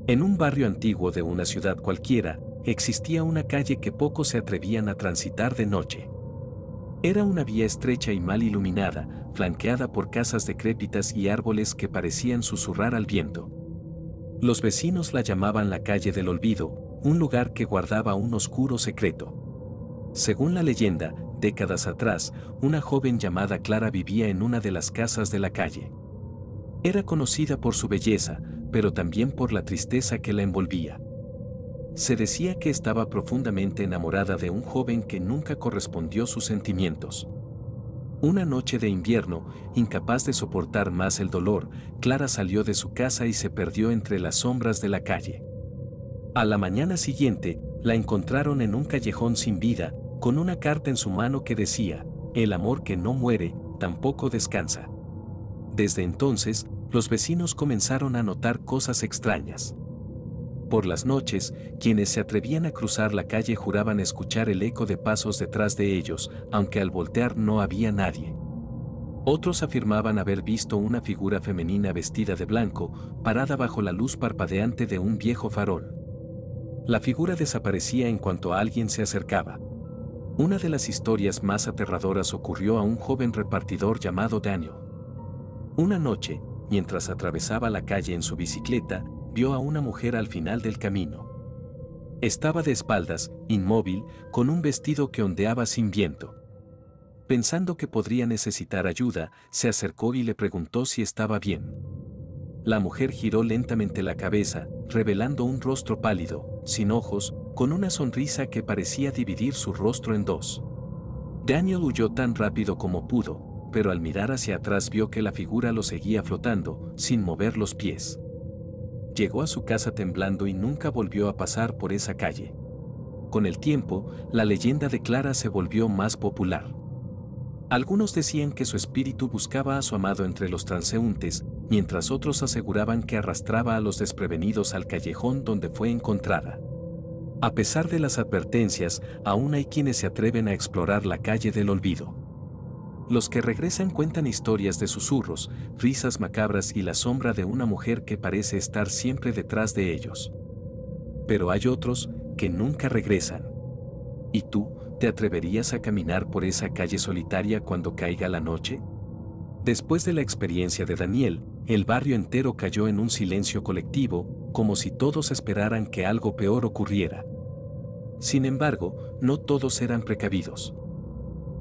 En un barrio antiguo de una ciudad cualquiera, existía una calle que pocos se atrevían a transitar de noche. Era una vía estrecha y mal iluminada, flanqueada por casas decrépitas y árboles que parecían susurrar al viento. Los vecinos la llamaban la calle del olvido, un lugar que guardaba un oscuro secreto. Según la leyenda, décadas atrás, una joven llamada Clara vivía en una de las casas de la calle. Era conocida por su belleza, pero también por la tristeza que la envolvía. Se decía que estaba profundamente enamorada de un joven que nunca correspondió sus sentimientos. Una noche de invierno, incapaz de soportar más el dolor, Clara salió de su casa y se perdió entre las sombras de la calle. A la mañana siguiente, la encontraron en un callejón sin vida, con una carta en su mano que decía: "El amor que no muere, tampoco descansa". Desde entonces, los vecinos comenzaron a notar cosas extrañas. Por las noches, quienes se atrevían a cruzar la calle juraban escuchar el eco de pasos detrás de ellos, aunque al voltear no había nadie. Otros afirmaban haber visto una figura femenina vestida de blanco, parada bajo la luz parpadeante de un viejo farol. La figura desaparecía en cuanto alguien se acercaba. Una de las historias más aterradoras ocurrió a un joven repartidor llamado Daniel. Una noche, mientras atravesaba la calle en su bicicleta, vio a una mujer al final del camino. Estaba de espaldas, inmóvil, con un vestido que ondeaba sin viento. Pensando que podría necesitar ayuda, se acercó y le preguntó si estaba bien. La mujer giró lentamente la cabeza, revelando un rostro pálido, sin ojos, con una sonrisa que parecía dividir su rostro en dos. Daniel huyó tan rápido como pudo, pero al mirar hacia atrás vio que la figura lo seguía flotando, sin mover los pies. Llegó a su casa temblando y nunca volvió a pasar por esa calle. Con el tiempo, la leyenda de Clara se volvió más popular. Algunos decían que su espíritu buscaba a su amado entre los transeúntes, mientras otros aseguraban que arrastraba a los desprevenidos al callejón donde fue encontrada. A pesar de las advertencias, aún hay quienes se atreven a explorar la calle del olvido. Los que regresan cuentan historias de susurros, risas macabras y la sombra de una mujer que parece estar siempre detrás de ellos. Pero hay otros que nunca regresan. ¿Y tú, te atreverías a caminar por esa calle solitaria cuando caiga la noche? Después de la experiencia de Daniel, el barrio entero cayó en un silencio colectivo, como si todos esperaran que algo peor ocurriera. Sin embargo, no todos eran precavidos.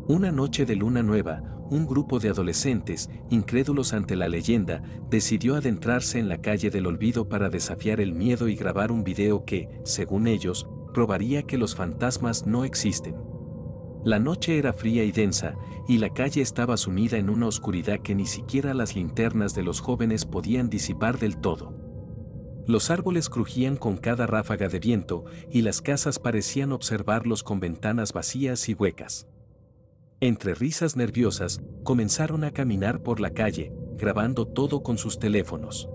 Una noche de luna nueva, un grupo de adolescentes, incrédulos ante la leyenda, decidió adentrarse en la calle del olvido para desafiar el miedo y grabar un video que, según ellos, probaría que los fantasmas no existen. La noche era fría y densa, y la calle estaba sumida en una oscuridad que ni siquiera las linternas de los jóvenes podían disipar del todo. Los árboles crujían con cada ráfaga de viento, y las casas parecían observarlos con ventanas vacías y huecas. Entre risas nerviosas, comenzaron a caminar por la calle, grabando todo con sus teléfonos.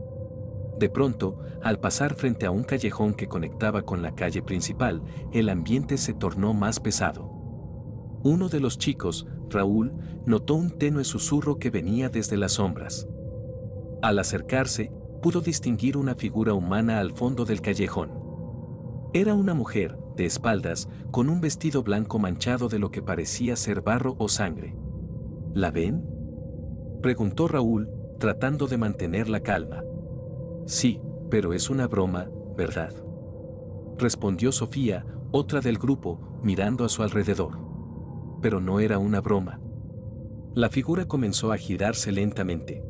De pronto, al pasar frente a un callejón que conectaba con la calle principal, el ambiente se tornó más pesado. Uno de los chicos, Raúl, notó un tenue susurro que venía desde las sombras. Al acercarse, pudo distinguir una figura humana al fondo del callejón. Era una mujer, de espaldas, con un vestido blanco manchado de lo que parecía ser barro o sangre. ¿La ven?, preguntó Raúl, tratando de mantener la calma. Sí, pero es una broma, ¿verdad?, respondió Sofía, otra del grupo, mirando a su alrededor. Pero no era una broma. La figura comenzó a girarse lentamente.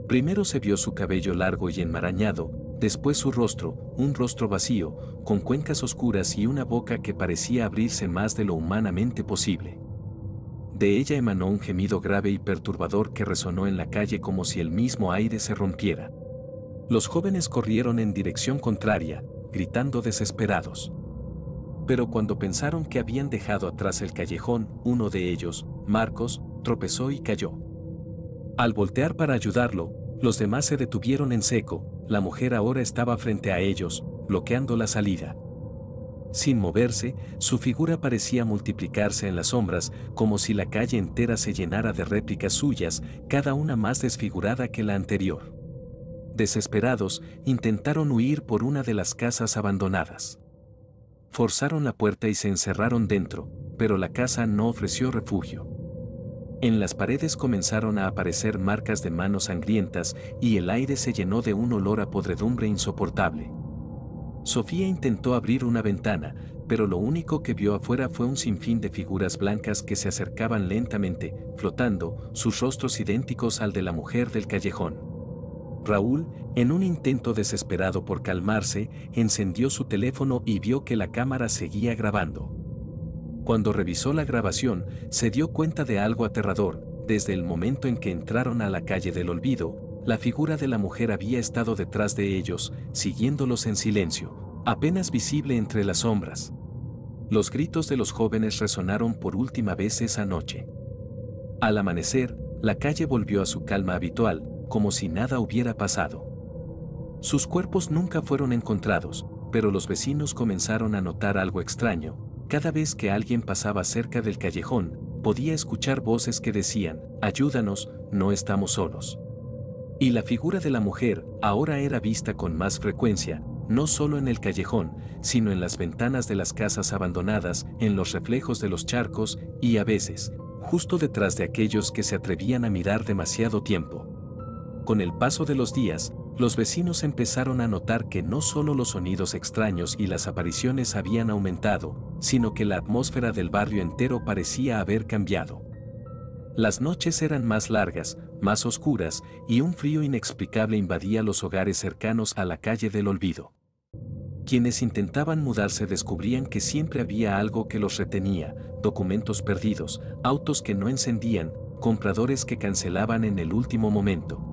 Primero se vio su cabello largo y enmarañado, después su rostro, un rostro vacío, con cuencas oscuras y una boca que parecía abrirse más de lo humanamente posible. De ella emanó un gemido grave y perturbador que resonó en la calle como si el mismo aire se rompiera. Los jóvenes corrieron en dirección contraria, gritando desesperados. Pero cuando pensaron que habían dejado atrás el callejón, uno de ellos, Marcos, tropezó y cayó. Al voltear para ayudarlo, los demás se detuvieron en seco. La mujer ahora estaba frente a ellos, bloqueando la salida. Sin moverse, su figura parecía multiplicarse en las sombras, como si la calle entera se llenara de réplicas suyas, cada una más desfigurada que la anterior. Desesperados, intentaron huir por una de las casas abandonadas. Forzaron la puerta y se encerraron dentro, pero la casa no ofreció refugio. En las paredes comenzaron a aparecer marcas de manos sangrientas y el aire se llenó de un olor a podredumbre insoportable. Sofía intentó abrir una ventana, pero lo único que vio afuera fue un sinfín de figuras blancas que se acercaban lentamente, flotando, sus rostros idénticos al de la mujer del callejón. Raúl, en un intento desesperado por calmarse, encendió su teléfono y vio que la cámara seguía grabando. Cuando revisó la grabación, se dio cuenta de algo aterrador. Desde el momento en que entraron a la calle del olvido, la figura de la mujer había estado detrás de ellos, siguiéndolos en silencio, apenas visible entre las sombras. Los gritos de los jóvenes resonaron por última vez esa noche. Al amanecer, la calle volvió a su calma habitual, como si nada hubiera pasado. Sus cuerpos nunca fueron encontrados, pero los vecinos comenzaron a notar algo extraño. Cada vez que alguien pasaba cerca del callejón, podía escuchar voces que decían, «Ayúdanos, no estamos solos». Y la figura de la mujer ahora era vista con más frecuencia, no solo en el callejón, sino en las ventanas de las casas abandonadas, en los reflejos de los charcos y a veces, justo detrás de aquellos que se atrevían a mirar demasiado tiempo. Con el paso de los días, los vecinos empezaron a notar que no solo los sonidos extraños y las apariciones habían aumentado, sino que la atmósfera del barrio entero parecía haber cambiado. Las noches eran más largas, más oscuras, y un frío inexplicable invadía los hogares cercanos a la calle del olvido. Quienes intentaban mudarse descubrían que siempre había algo que los retenía, documentos perdidos, autos que no encendían, compradores que cancelaban en el último momento.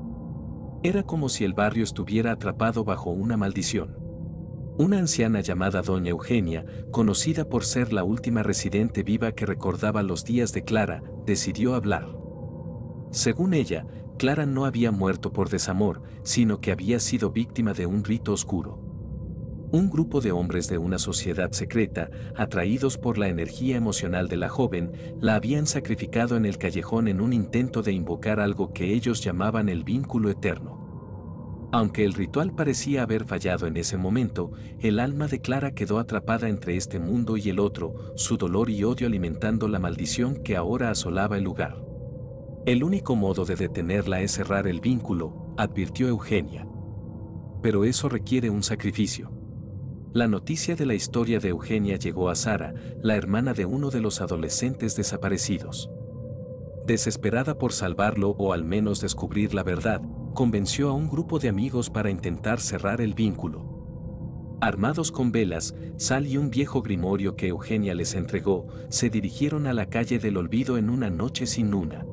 Era como si el barrio estuviera atrapado bajo una maldición. Una anciana llamada Doña Eugenia, conocida por ser la última residente viva que recordaba los días de Clara, decidió hablar. Según ella, Clara no había muerto por desamor, sino que había sido víctima de un rito oscuro. Un grupo de hombres de una sociedad secreta, atraídos por la energía emocional de la joven, la habían sacrificado en el callejón en un intento de invocar algo que ellos llamaban el vínculo eterno. Aunque el ritual parecía haber fallado en ese momento, el alma de Clara quedó atrapada entre este mundo y el otro, su dolor y odio alimentando la maldición que ahora asolaba el lugar. El único modo de detenerla es cerrar el vínculo, advirtió Eugenia. Pero eso requiere un sacrificio. La noticia de la historia de Eugenia llegó a Sara, la hermana de uno de los adolescentes desaparecidos. Desesperada por salvarlo o al menos descubrir la verdad, convenció a un grupo de amigos para intentar cerrar el vínculo. Armados con velas, sal y un viejo grimorio que Eugenia les entregó, se dirigieron a la calle del olvido en una noche sin luna.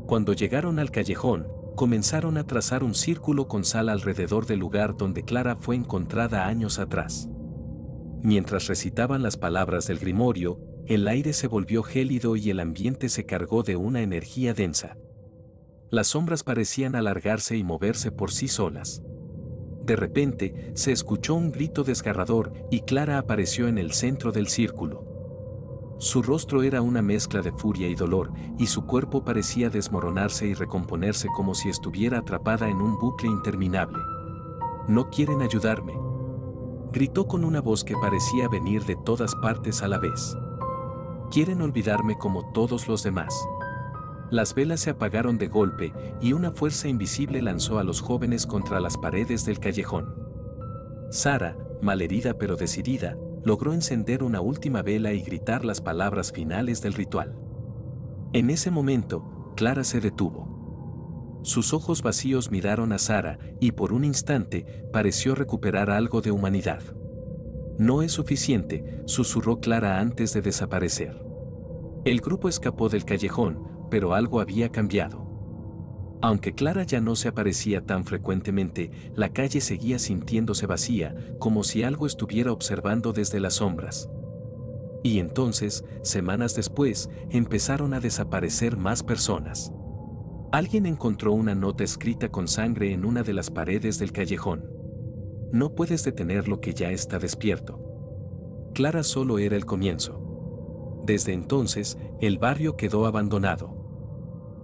Cuando llegaron al callejón, comenzaron a trazar un círculo con sal alrededor del lugar donde Clara fue encontrada años atrás. Mientras recitaban las palabras del grimorio, el aire se volvió gélido y el ambiente se cargó de una energía densa. Las sombras parecían alargarse y moverse por sí solas. De repente, se escuchó un grito desgarrador y Clara apareció en el centro del círculo. Su rostro era una mezcla de furia y dolor, y su cuerpo parecía desmoronarse y recomponerse como si estuviera atrapada en un bucle interminable. «No quieren ayudarme», gritó con una voz que parecía venir de todas partes a la vez. «Quieren olvidarme como todos los demás». Las velas se apagaron de golpe y una fuerza invisible lanzó a los jóvenes contra las paredes del callejón. Sara, malherida pero decidida, logró encender una última vela y gritar las palabras finales del ritual. En ese momento, Clara se detuvo. Sus ojos vacíos miraron a Sara y por un instante pareció recuperar algo de humanidad. «No es suficiente», susurró Clara antes de desaparecer. El grupo escapó del callejón, pero algo había cambiado. Aunque Clara ya no se aparecía tan frecuentemente, la calle seguía sintiéndose vacía, como si algo estuviera observando desde las sombras. Y entonces, semanas después, empezaron a desaparecer más personas. Alguien encontró una nota escrita con sangre en una de las paredes del callejón. «No puedes detener lo que ya está despierto». Clara solo era el comienzo. Desde entonces, el barrio quedó abandonado.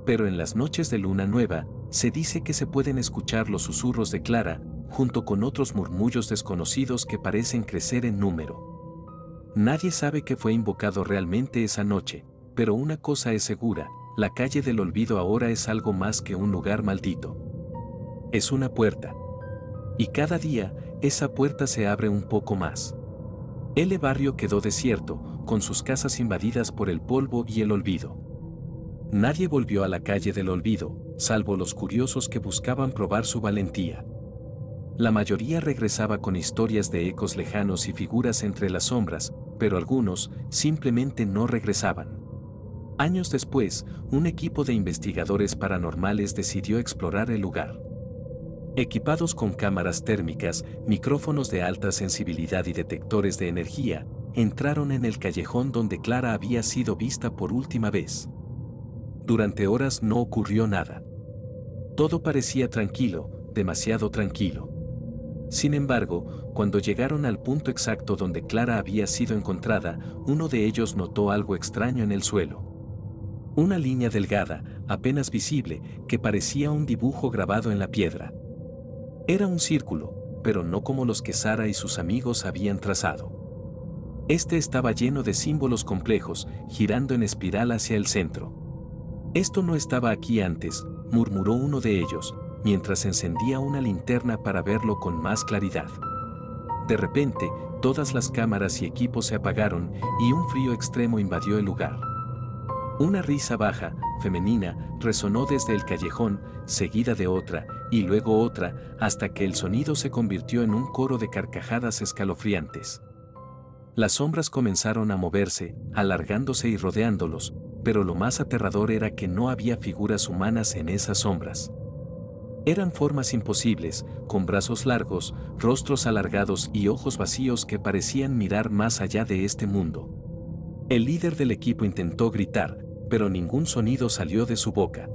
Pero en las noches de luna nueva, Se dice que se pueden escuchar los susurros de Clara, junto con otros murmullos desconocidos que parecen crecer en número. Nadie sabe qué fue invocado realmente esa noche, pero una cosa es segura, la calle del olvido ahora es algo más que un lugar maldito. Es una puerta. Y cada día, esa puerta se abre un poco más. El barrio quedó desierto, con sus casas invadidas por el polvo y el olvido. Nadie volvió a la calle del olvido, salvo los curiosos que buscaban probar su valentía. La mayoría regresaba con historias de ecos lejanos y figuras entre las sombras, pero algunos simplemente no regresaban. Años después, un equipo de investigadores paranormales decidió explorar el lugar. Equipados con cámaras térmicas, micrófonos de alta sensibilidad y detectores de energía, entraron en el callejón donde Clara había sido vista por última vez. Durante horas no ocurrió nada. Todo parecía tranquilo, demasiado tranquilo. Sin embargo, cuando llegaron al punto exacto donde Clara había sido encontrada, uno de ellos notó algo extraño en el suelo. Una línea delgada, apenas visible, que parecía un dibujo grabado en la piedra. Era un círculo, pero no como los que Sara y sus amigos habían trazado. Este estaba lleno de símbolos complejos, girando en espiral hacia el centro. Esto no estaba aquí antes, murmuró uno de ellos, mientras encendía una linterna para verlo con más claridad. De repente, todas las cámaras y equipos se apagaron y un frío extremo invadió el lugar. Una risa baja, femenina, resonó desde el callejón, seguida de otra, y luego otra, hasta que el sonido se convirtió en un coro de carcajadas escalofriantes. Las sombras comenzaron a moverse, alargándose y rodeándolos, pero lo más aterrador era que no había figuras humanas en esas sombras. Eran formas imposibles, con brazos largos, rostros alargados y ojos vacíos que parecían mirar más allá de este mundo. El líder del equipo intentó gritar, pero ningún sonido salió de su boca.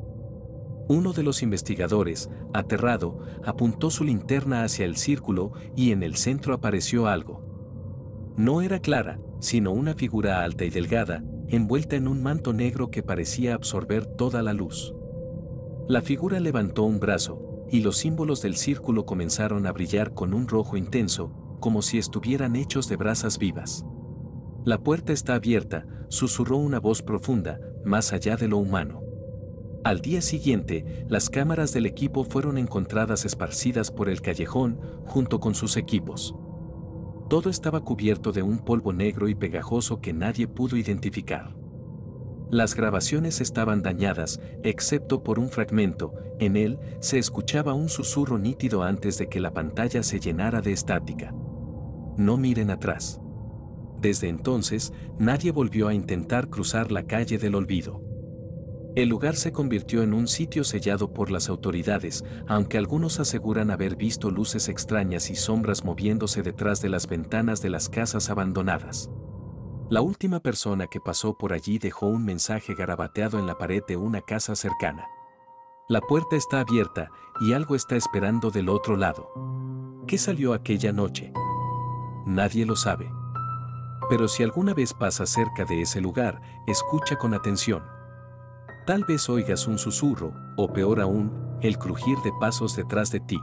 Uno de los investigadores, aterrado, apuntó su linterna hacia el círculo y en el centro apareció algo. No era Clara, sino una figura alta y delgada, envuelta en un manto negro que parecía absorber toda la luz. La figura levantó un brazo, y los símbolos del círculo comenzaron a brillar con un rojo intenso, como si estuvieran hechos de brasas vivas. La puerta está abierta, susurró una voz profunda, más allá de lo humano. Al día siguiente, las cámaras del equipo fueron encontradas esparcidas por el callejón, junto con sus equipos. Todo estaba cubierto de un polvo negro y pegajoso que nadie pudo identificar. Las grabaciones estaban dañadas, excepto por un fragmento, en él se escuchaba un susurro nítido antes de que la pantalla se llenara de estática. No miren atrás. Desde entonces, nadie volvió a intentar cruzar la calle del olvido. El lugar se convirtió en un sitio sellado por las autoridades, aunque algunos aseguran haber visto luces extrañas y sombras moviéndose detrás de las ventanas de las casas abandonadas. La última persona que pasó por allí dejó un mensaje garabateado en la pared de una casa cercana. La puerta está abierta y algo está esperando del otro lado. ¿Qué salió aquella noche? Nadie lo sabe. Pero si alguna vez pasas cerca de ese lugar, escucha con atención. Tal vez oigas un susurro, o peor aún, el crujir de pasos detrás de ti.